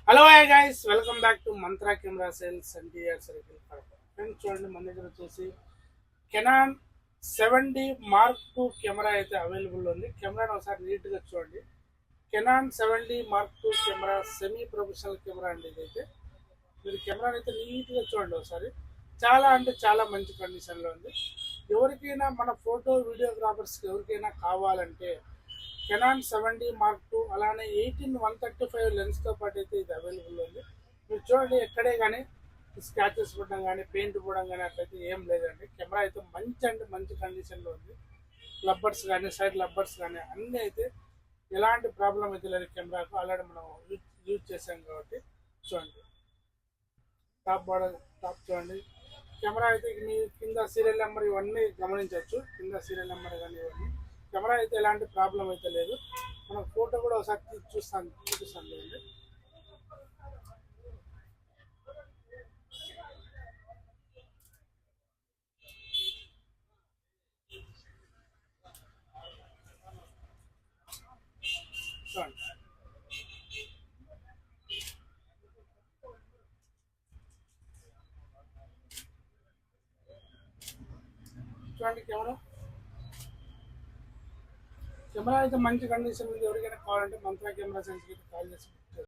Hello hi guys, welcome back to Mantra camera sales and TR circle Kadapa. Friends చూడండి, మన దగ్గర వచ్చేసి కెనాన్ 70 మార్క్ 2 కెమెరా అయితే అవైలబుల్ ఉంది. కెమెరాని ఒకసారి నీట్గా చూడండి. Canon 70 mark 2 camera semi professional camera అండి. ఇదైతే మీరు కెమెరాని అయితే నీట్గా చూడండి ఒకసారి. చాలా అంటే చాలా మంచి కండిషన్లో ఉంది. ఎవరికైనా మన ఫోటో వీడియోగ్రాఫర్స్కి ఎవరికైనా కావాలంటే కెనాన్ 70 మార్క్ 2 అలానే 18-135 లెన్స్తో పాటు అయితే ఇది అవైలబుల్ ఉంది. మీరు చూడండి, ఎక్కడే కానీ స్క్రాచెస్ పడడం కానీ పెయింట్ పోవడం కానీ అట్లయితే ఏం లేదండి. కెమెరా అయితే మంచి అంటే మంచి కండిషన్లో ఉంది. లబ్బర్స్ కానీ సైడ్ లబ్బర్స్ కానీ అన్నీ అయితే ఎలాంటి ప్రాబ్లం అయితే లేదు కెమెరాకు. ఆల్రెడీ మనం యూజ్ చేసాం కాబట్టి చూడండి. టాప్ చూడండి. కెమెరా అయితే మీ కింద సీరియల్ నెంబర్ ఇవన్నీ గమనించవచ్చు. కింద సీరియల్ నెంబర్ కానీ ఇవన్నీ కెమెరా అయితే ఎలాంటి ప్రాబ్లం అయితే లేదు. మనం ఫోటో కూడా ఒకసారి చూపిస్తాను లేండి. చూడండి చూడండి కెమెరా అయితే మంచి కండిషన్ ఉంది. ఎవరికైనా కావాలంటే మంత్రా కెమెరా సెన్స్కి కాల్ చేసి